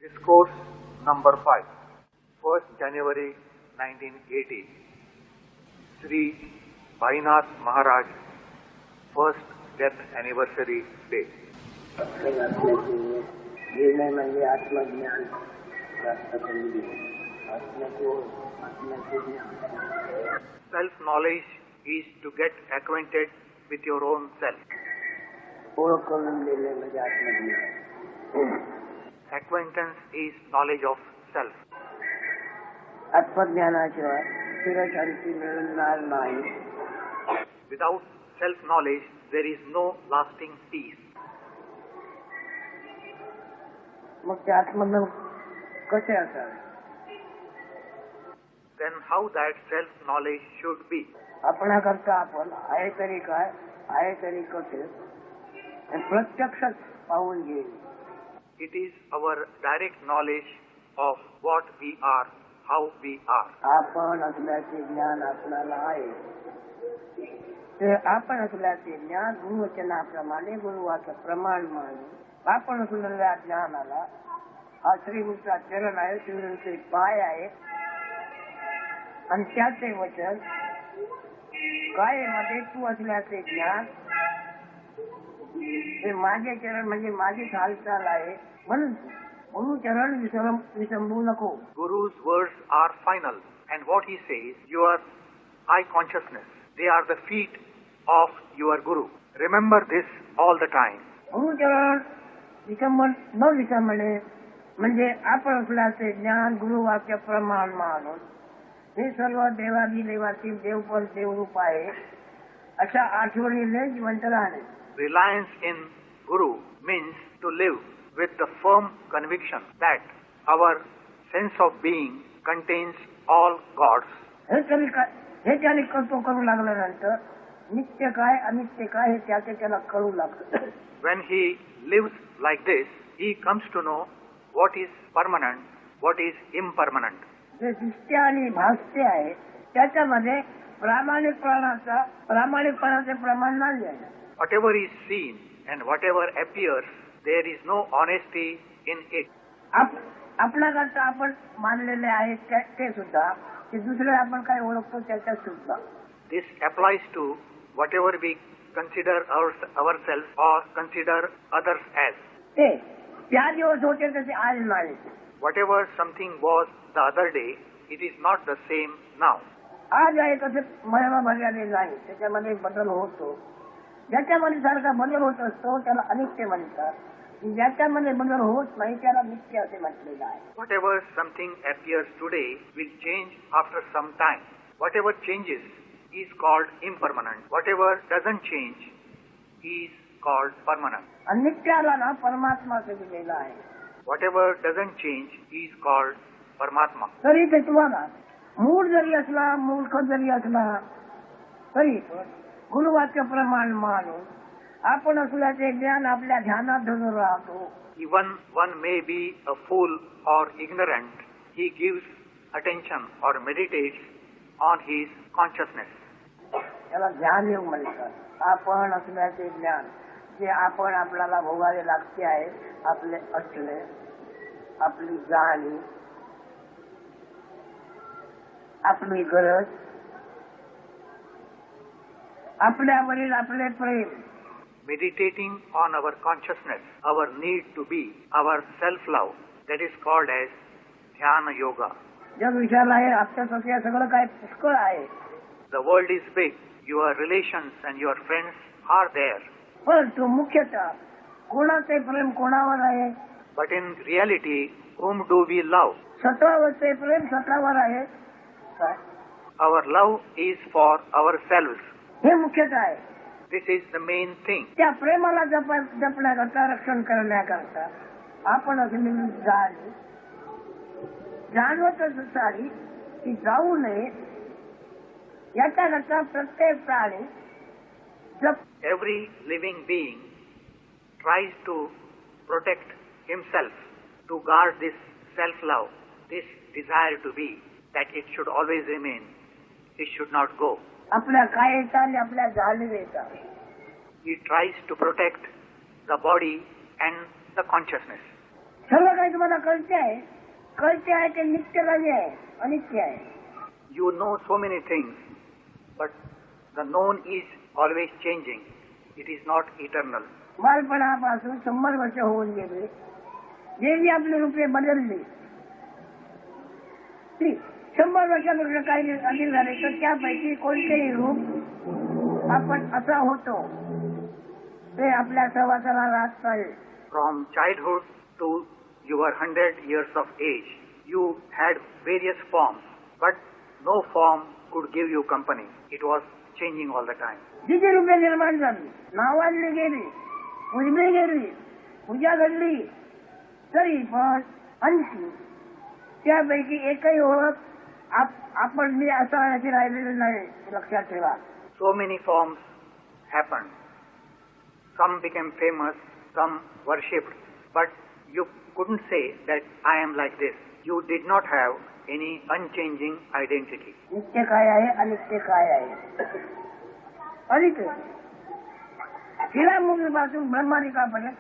Discourse number 5, 1st January 1980, Sri Bhainath Maharaj, first death anniversary day. Self-knowledge is to get acquainted with your own self. Acquaintance is knowledge of self. Without self-knowledge, there is no lasting peace. Then how that self-knowledge should be? It is our direct knowledge of what we are, how we are. आपण असल्याचे ज्ञान गुरुवचनाप्रमाणे गुरुवाचं प्रमाण मानून आपण असलेल्या ज्ञानाला हा श्रीगुरूचा चरण आहे, श्रीगुरूचे पाय आहे आणि त्याचे वचन कायेमध्ये तू असल्याचे ज्ञान हे माझे चरण म्हणजे माझीच हालचाल आहे म्हणून गुरु चरण विसंबू नको. Guru's words are final, and what he says, your eye consciousness, they are the feet of your Guru. Remember this all the time. गुरु चरण विसंबन न विसंबणे म्हणजे आपण असल्याचे ज्ञान गुरुवाक्य प्रमाण मानून हे सर्व देवादी देवातील देवपण देवरूप आहे अशा आठवणीने जिवंत राहणे. Reliance in Guru means to live with the firm conviction that our sense of being contains all gods. हे त्याने करू लागल्यानंतर नित्य काय अनित्य काय हे त्याला कळू लागतं. When he lives like this, he comes to know what is permanent, what is impermanent. जे दिसते आणि भासते आहे त्याच्यामध्ये प्रामाणिकपणाचे प्रमाण नाही आहे. Whatever is seen and whatever appears, there is no honesty in it. आपल्याकरता आपण मानलेले आहे ते सुद्धा ते दुसरे आपण काय ओळखतो त्याच्यात सुद्धा. This applies to whatever we consider ourselves or consider others as. ते त्या दिवस होते तसे आज नाही. Whatever something was the other day, it is not the same now. आज आहे तसे महिमा मर्यादे नाही, त्याच्यामध्ये बदल होतो. ज्याच्यामध्ये सारखा बदल होत असतो त्याला अनित्य म्हणतात, ज्याच्यामध्ये बदल होत नाही त्याला नित्य असे म्हटलेलं आहे. Whatever something appears today will change after some time. Whatever changes is called impermanent. Whatever doesn't change is called permanent. अनित्याला ना परमात्मा असे दिलेला आहे. Whatever doesn't change is called Paramatma. तरी ते तुम्हाला मूळ जरी असला मूर्ख जरी असला तरी गुरुवाक्य प्रमाण मानून आपण असल्याचे ज्ञान आपल्या ध्यानात धरून राहतो. Even one may be a fool or ignorant, he gives attention or meditates on his consciousness. त्याला ध्यान योग म्हणतात. आपण असल्याचे ज्ञान जे आपण आपल्याला भोगावे लागते आहे, आपले असले, आपली जाणीव, आपली गरज, आपल्यावरील आपले प्रेम. Meditating on our consciousness, our need to be, our self-love, that is called as Dhyana Yoga. जग विचारला आहे आपल्या सगळं काय पुष्कळ आहे. The world is big, your relations and your friends are there. परंतु मुख्यतः कोणाचे प्रेम कोणावर आहे? But in reality, whom do we love? स्वतःवरचे प्रेम स्वतःवर आहे. Our love is for ourselves. हे मुख्यतः आहे. This is the main thing. त्या प्रेमाला जपण्याकरता रक्षण करण्याकरता आपण असलेली जाणवतच सारी ती जाऊ नये याच्याकरता प्रत्येक प्राणी Every living being tries to protect himself, to guard this self-love, this desire to be, that it should always remain, it should not go. आपल्या कायेचा आणि आपल्या जाणीवेचा. He tries to protect the body and the consciousness. सर्व काही तुम्हाला कळते आहे, कळते आहे ते नित्यकाली आहे, अनित्य आहे. You know so many things, but the known is always changing. It is not eternal. बालपणापासून 100 वर्ष होऊन गेले, जे जी आपली रूपे बदलली, ती 100 वर्षानंतर काही अधिक झाले तर त्यापैकी कोणतेही रूप आपण असा होतो ते आपल्या सहवासाला राहता येईल. From childhood to your 100 years of age, you had various forms, but no form could give you company. It was changing all the time. जी जी रूपे निर्माण झाली, नावाजली गेली, पूजली गेली, पूजा घडली, तरी पण आणखी त्यापैकी एकही ओळख आपण मी असा याची राहिलेली नाही, लक्षात ठेवा. So many forms happened. Some became famous, some worshipped, but you couldn't say that I am like this. You did not have any unchanging identity. नित्य काय आहे, अनित्य काय आहे? अनित्य हिरामुखीपासून ब्रह्मानिकापर्यंत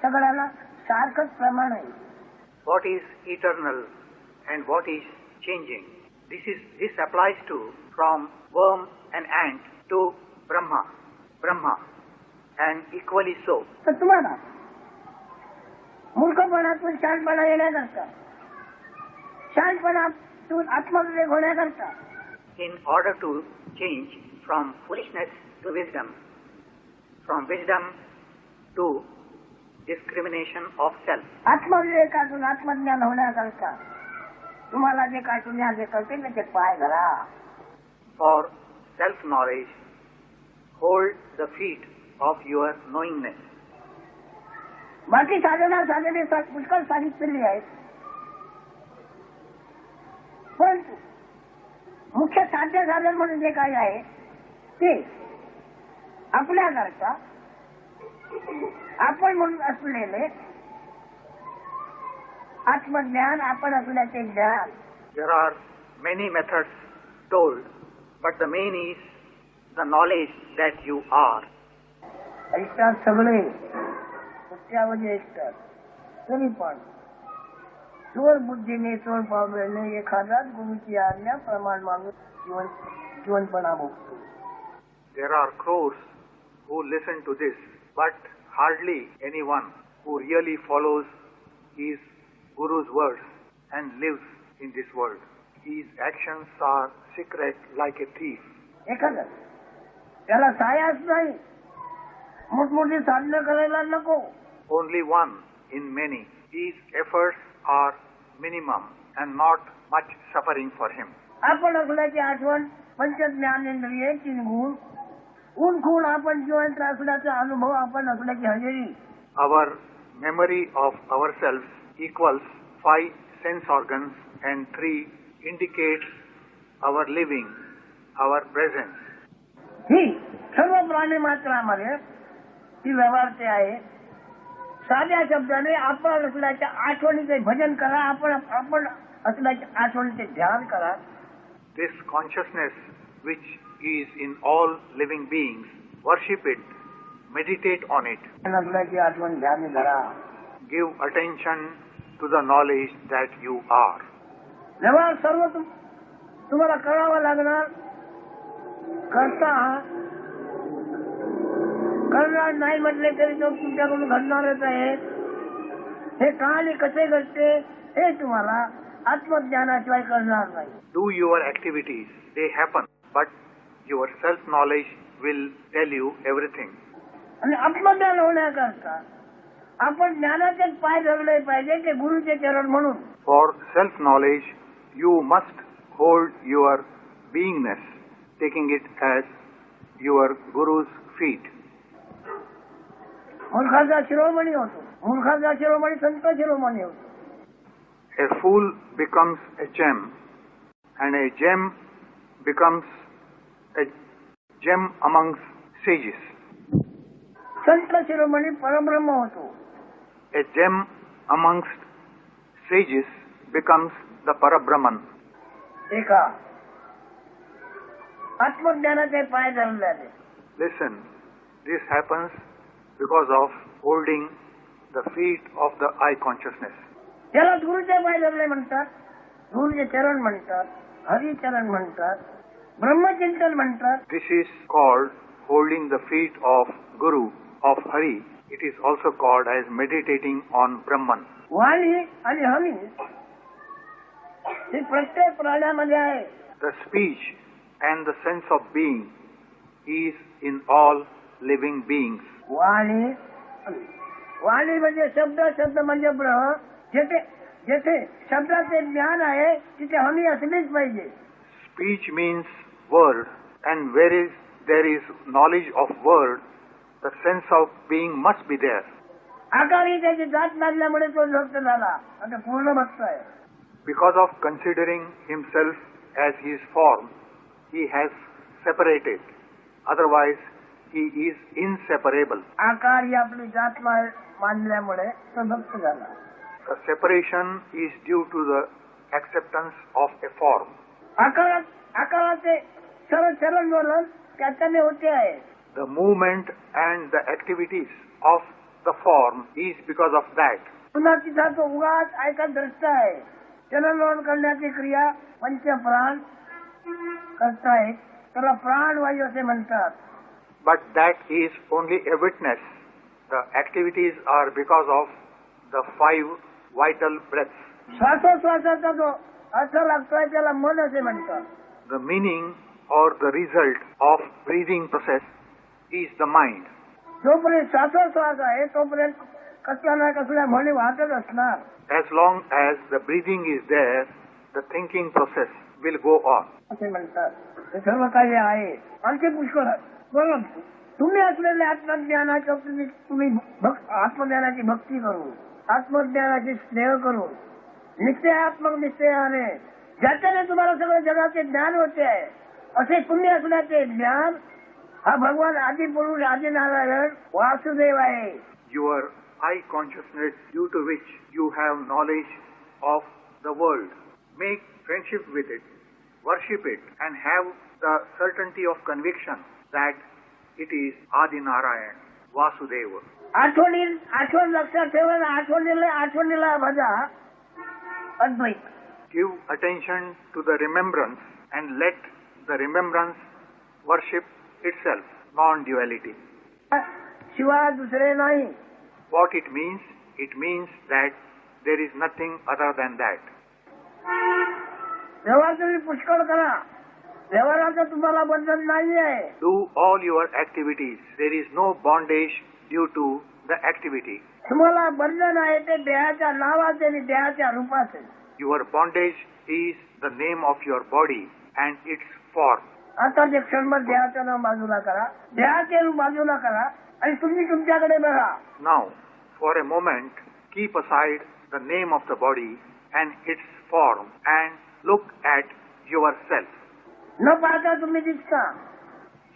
सगळ्याला सारखंच प्रमाण आहे. What is eternal and what is changing? This applies to from worm and ant to Brahma, and equally so. तर तुम्हाला मूर्खपणातून शांतपणा येण्याकरता, शांतपणातून आत्मविवेक होण्याकरता, In order to change from foolishness to wisdom, from wisdom to discrimination of self, आत्मविवेकातून आत्मज्ञान होण्याकरता तुम्हाला जे काय तुम्ही जे करते त्याचे पाय धरा. for self-knowledge, hold the feet of your knowingness. बाकी साधने पुष्कळ सांगितलेली आहेत, परंतु मुख्य साधन म्हणून जे काही आहे ते आपल्याकरता आपण म्हणून असलेले आत्मज्ञान, आपण असल्याचे ज्ञान. There are many methods told, but the main is the knowledge that you are. ऐकतात सगळे, सत्यावधी ऐकतात, तरी पण चोर बुद्धीने, चोर पावलेने एखादाच गुरुची आज्ञा प्रमाण मानून जीवनपणा भोगतो. There are crores who listen to this, but hardly anyone who really follows his Guru's words and lives in this world. His actions are secret like a thief. एखादं त्याला सायाच नाही, मोठमोठी साधनं करायला नको. Only one in many. His efforts are minimum and not much suffering for him. आपण असल्याची आठवण, पंचज्ञानेंद्रिये, 3 गुण, ऊन खूण आपण जिवंत असल्याचा अनुभव, आपण असल्याची हजेरी. Our memory of ourselves equals 5 sense organs and 3 indicates our living, our presence. ही सर्व प्राणी मात्रामध्ये ती व्यवहारते आहे. साध्या शब्दाने आपण असल्याच्या आठवणीचे भजन करा, आपण असल्याच्या आठवणीचे ध्यान करा. This consciousness which is in all living beings, worship it, meditate on it. असल्याची आठवण ध्यान धरा. Give attention to the knowledge that you are. व्यवहार सर्व तुम्हाला करावा लागणार. करणार नाही म्हटले तरी तो तुमच्याकडून घडणारच आहे. हे का आणि कसे घडते हे तुम्हाला आत्मज्ञानाशिवाय करणार नाही. Do your activities, they happen, but your self-knowledge will tell you everything. आणि आत्मज्ञान होण्याकरता आपण ज्ञानाचे पाय धरले पाहिजे, ते गुरुचे चरण म्हणून. For self-knowledge, you must hold your beingness, taking it as your Guru's feet. मूर्खाचा शिरोमणी होतो, मूर्खाचा शिरोमणी संत शिरोमणी होतो. A fool becomes a gem, and a gem becomes a gem amongst sages. संत शिरोमणी परब्रह्म होतो. A gem amongst sages becomes the Parabrahman. एका आत्मज्ञानाचे पाय धरल्याने. Listen, this happens because of holding the feet of the I consciousness. त्याला गुरुचे पाय धरले म्हणतात, गुरुचे चरण म्हणतात, हरिचरण म्हणतात, ब्रह्मचिंतन म्हणतात. This is called holding the feet of Guru, of Hari. It is also called as meditating on Brahman. वाणी आणि हमी हे प्रत्येक प्राण्यामध्ये आहे. The speech and the sense of being is in all living beings. वाणी वाणी म्हणजे शब्द, शब्द म्हणजे ब्रह्म. जेथे जेथे शब्दाचे ज्ञान आहे तिथे हमी असलीच पाहिजे. Speech means word, and where is there is knowledge of word, the sense of being must be there. आकारी त्याची जात मानल्यामुळे तो भक्त झाला, आता पूर्ण भक्त आहे. Because of considering himself as his form, he has separated. Otherwise, he is inseparable. आकार ही आपली जात मानल्यामुळे तो भक्त झाला. The separation is due to the acceptance of a form. आकाराचे चलन वलन त्याच्याने होते आहे. The movement and the activities of the form is because of that. पुन्हा तिचा तो उगाच ऐकत दृष्ट आहे. चलन वलन करण्याची क्रिया पंचप्राण करतायत, त्याला प्राणवायू असे म्हणतात. But that is only a witness. The activities are because of the 5 vital breaths. श्वासोश्वासाचा जो अर्थ लागतोय त्याला मन असे म्हणतात. The meaning or the result of breathing process is the mind. जोपर्यंत श्वासोश्वास आहे तोपर्यंत कसल्या ना कसल्या म्हणी वाहतच असणार. As long as the breathing is there, the thinking process will go on. असे म्हणतात. हे सर्व काही आहे. आणखी पुष्कळ बरं, तुम्ही असलेल्या आत्मज्ञानाच्या तुम्ही आत्मज्ञानाची भक्ती करून, आत्मज्ञानाची स्नेह करून, निश्चयात्मक निश्चयाने ज्याच्याने तुम्हाला सगळं जगाचे ज्ञान होते आहे, असे तुम्ही असण्याचे ज्ञान हा भगवान आदिपुरुष आदिनारायण वासुदेव आहे. Your I consciousness due to which you have knowledge of the world. Make friendship with it, worship it, and have the certainty of conviction that it is Adinarayan, Vasudeva. आठवण लक्षात ठेवा, आठवणीला भजा अद्वैत. Give attention to the remembrance and let the remembrance worship itself, non-duality. शिवाय दुसरे नाही. What it means that there is nothing other than that. व्यवहार तुम्ही पुष्कळ करा, व्यवहाराचं तुम्हाला बंधन नाही आहे. Do all your activities. There is no bondage due to the activity. तुम्हाला बंधन आहे ते देहाच्या नावाचे आणि देहाच्या रूपाचे. Your bondage is the name of your body and its form. आता जे क्षणभर देहाचं नाव बाजूला करा, देहाचे रूप बाजूला करा आणि तुम्ही तुमच्याकडे बघा. Now, for a moment, keep aside the name of the body and its form and look at yourself. न पाहता तुम्ही दिसता.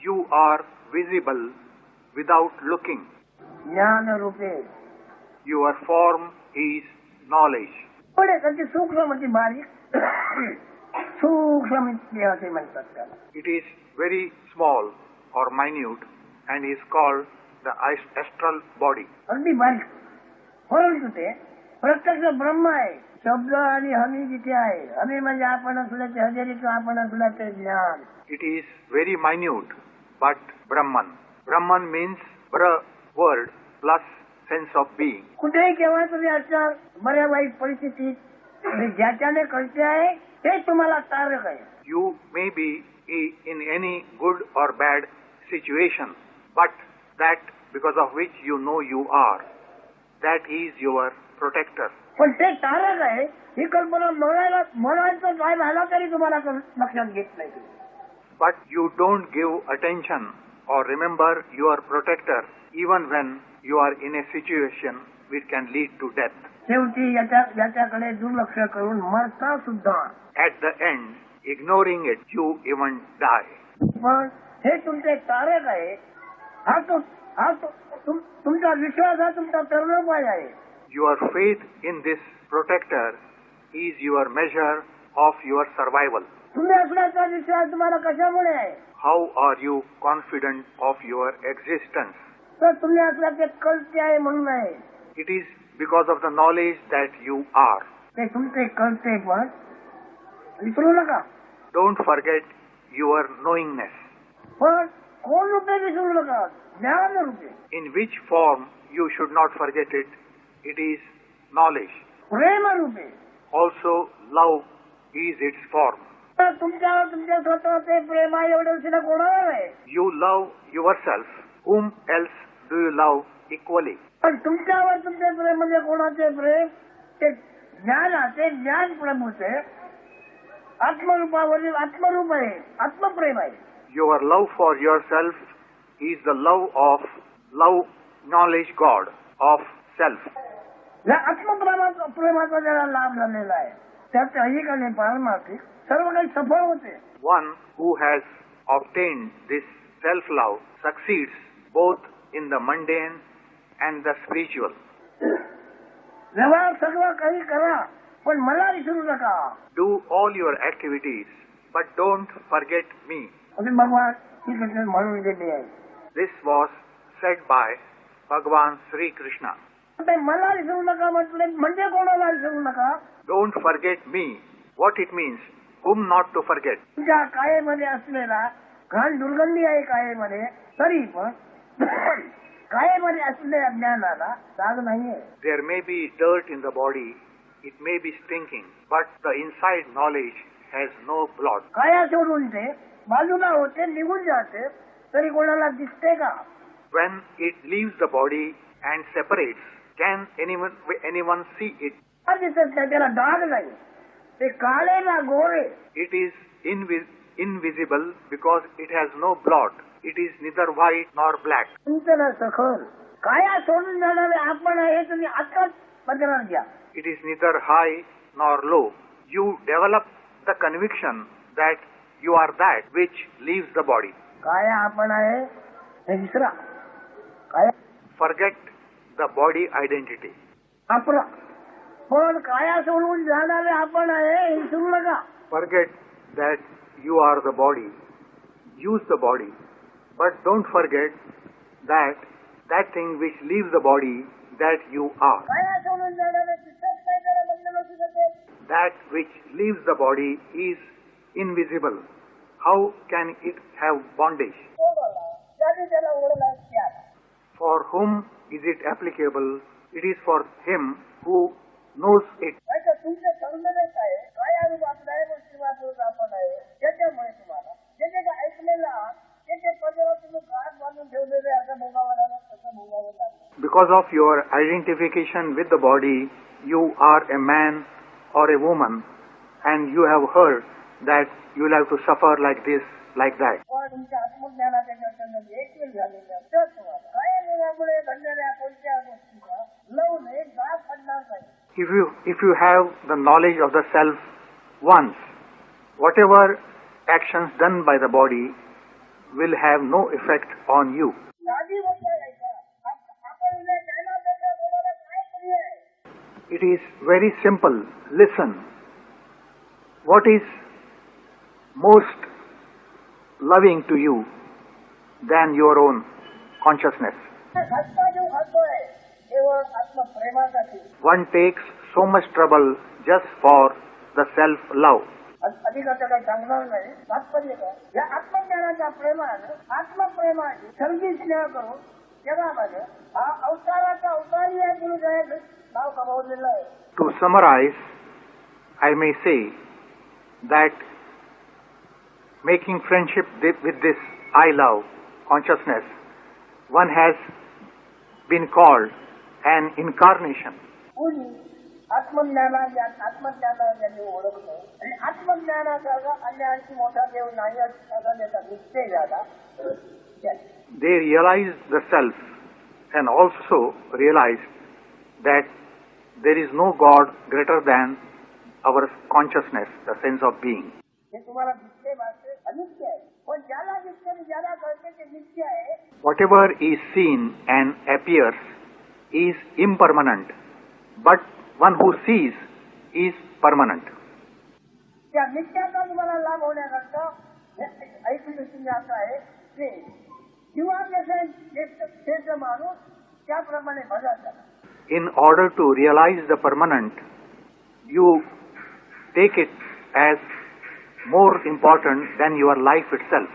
You are visible without looking. ज्ञान रूपे. Your form is knowledge. पुढे त्याची सूक्ष्म म्हणजे बारीक सूक्ष्म देहाचे म्हणतात त्याला. It is very small or minute and is called the astral body. अगदी बारीक, परंतु ते प्रत्यक्ष ब्रह्म आहे. शब्द आणि हमी जिथे आहे, हमी म्हणजे आपण असल्याचे हजेरीचं आपण असल्याचे ज्ञान. It is very minute, but Brahman. Brahman means Bra word plus sense of being. कुठेही केव्हा तुम्ही असणार बऱ्या वाईट परिस्थितीत ज्याच्याने कळते आहे ते तुम्हाला तारक आहे. You may be in any good or bad situation, but that because of which you know you are, that is your protector. पण ते तारक आहे ही कल्पना म्हणायचं काय झाला तरी तुम्हाला लक्षात घेत नाही. But you don't give attention or remember your protector even when you are in a situation which can lead to death. शेवटी याच्याकडे दुर्लक्ष करून मरता सुद्धा. At the end, ignoring it, you even die. पण हे तुमचे तारक आहे. हा तुमचा विश्वास हा तुमचा तरुणोपाय आहे. Your faith in this protector is your measure of your survival. तुम्ही असण्याचा विश्वास तुम्हाला कशामुळे आहे? How are you confident of your existence? तर तुम्ही असल्याचे कळते आहे म्हणून आहे. It is because of the knowledge that you are. ते तुमचे कळते पण विसरू नका. Don't forget your knowingness. पण कोण रूपे विसरू नका, ज्ञान रूपे. In which form you should not forget it. It is knowledge. Prem RuPay. Also, love is its form. तर तुमच्यावर तुमच्या स्वतःचे प्रेम आहे एवढं सुद्धा कोणाला नाही. You love yourself. Whom else do you love equally? पण तुमच्यावर तुमचे प्रेम म्हणजे कोणाचे प्रेम? ते ज्ञानाचे ज्ञान प्रेम होते. आत्मरूपावरील आत्मरूप आहे, आत्मप्रेम आहे. Your love for yourself is the love knowledge God of self. या आत्मप्रेमाचा ज्याला लाभ झालेला आहे त्याचे ऐहिक आणि पारमार्थिक सर्व काही सफळ होते. One who has obtained this self-love succeeds both in the mundane and the spiritual. व्यवहार सगळं काही करा पण मला विसरू नका. Do all your activities, but don't forget me. असे भगवान श्रीकृष्ण म्हणून गेले आहे. This was said by Bhagavan Sri Krishna. ते मला विसरू नका म्हटले म्हणजे कोणाला विसरू नका? Don't forget me. What it means? Whom not to forget? तुमच्या कायेमध्ये असलेला घाण दुर्गंधी आहे कायेमध्ये, तरी पण कायेमध्ये असलेल्या ज्ञानाला डाग नाहीये. There may be dirt in the body, it may be stinking, but the inside knowledge has no blot. काया सोडून ते बाजूला होते, निघून जाते, तरी कोणाला दिसते का? When it leaves the body and separates, can anyone see it? दिसत नाही, त्याला डाग नाही. ते काळे ना गोरे. It is invisible because it has no blot. It is neither white nor black. तुमचं सखल काया सोडून जाणारे आपण आहे, तुम्ही आताच बदलात घ्या. It is neither high nor low. You develop the conviction that you are that which leaves the body. काया आपण आहे हे विसरा. काया Forget the body identity. आपला पण काया सोडून जाणारे आपण आहे हे विसरू नका. Forget that you are the body. Use the body. But don't forget that thing which leaves the body that you are. काया सोडून जाणारे दिसत नाही, त्याला बंधन असू शकते. That which leaves the body is invisible. How can it have bondage? त्याला ओढला त्याला. For whom is it applicable? It is for him who knows it. तुमचं सौंदर्यच आहे, काया रूप आपलं आहे, पण शिवारूप आपण आहे. त्याच्यामुळे तुम्हाला जे जे काय ऐकलेलं आहात ते पदाला तुम्ही गाठ बांधून ठेवलेले असं भोगावं लागलं, तसं भोगावं लागलं. Because of your identification with the body, you are a man or a woman, and you have heard that you will have to suffer like this, like that. पण तुमच्या आत्मज्ञानाच्या चर्चेमध्ये एक वेळ झालेलं आहे, तर तुम्हाला कायमुळे घडणाऱ्या कोणत्या गोष्टीचा लवने गाठ पडणार नाही. If you have the knowledge of the self once, whatever actions done by the body will have no effect on you. आधी बोलायचं आपण उद्या जायला त्याच्या बोलायला काय पर्याय? It is very simple. Listen. What is most loving to you than your own consciousness? हसता जीव खातोय केवळ आत्मप्रेमासाठी. One takes so much trouble just for the self-love. अधिकाचं काही सांगणार नाही. तात्पर्य काय? या आत्मज्ञानाच्या प्रेमानं आत्मप्रेमाची सर्गी स्नेह करून जगामध्ये हा अवताराचा अवतारी आहे म्हणून नाव कमावलेलं आहे. To summarize, I may say that making friendship with this I love consciousness, one has been called an incarnation. कोणी आत्मज्ञानाला ज्यांनी ओळखलं आणि आत्मज्ञानाचा अन्य आणखी मोठा देव नाही असा त्याचा निश्चय झाला. They realized the self and also realized that there is no God greater than our consciousness, the sense of being. हे तुम्हाला निश्चय वाटते अनित्य आहे, पण ज्याला दिसते आणि ज्याला कळते ते नित्य आहे. Whatever is seen and appears is impermanent, but one who sees is permanent. त्या नित्याचा तुम्हाला लाभ होण्याकरता ऐकून तुम्ही असं आहे की किंवा जसे माणूस त्याप्रमाणे भजत. in order to realize the permanent, you take it as more important than your life itself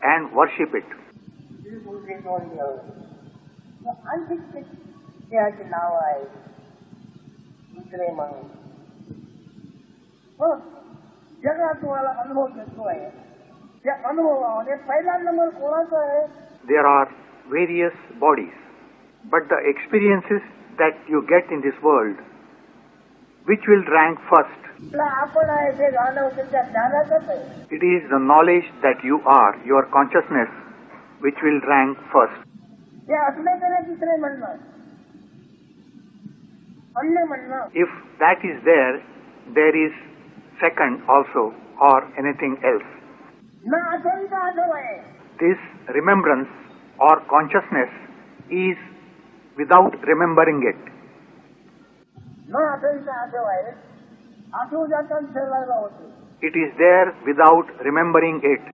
and worship it. आणखी देहाचे नाव आहे दुसरे म्हणून. हो, जगात तुम्हाला अनुभव देतोय, त्या अनुभवामध्ये पहिला नंबर कोणाचा आहे? There are various bodies, but the experiences that you get in this world, which will rank first? आपण आहे ते जाणवते त्या ज्ञानाचंच आहे. It is the knowledge that you are, your consciousness, which will rank first. ते असले तरी दुसरे म्हणणार, अन्य म्हणणार. If that is there, there is second also or anything else. न असेल तर आठव आहे. This remembrance or consciousness is without remembering it. न असेल तर आठव आहे. आठवू जातात ठेवायला होते. It is there without remembering it.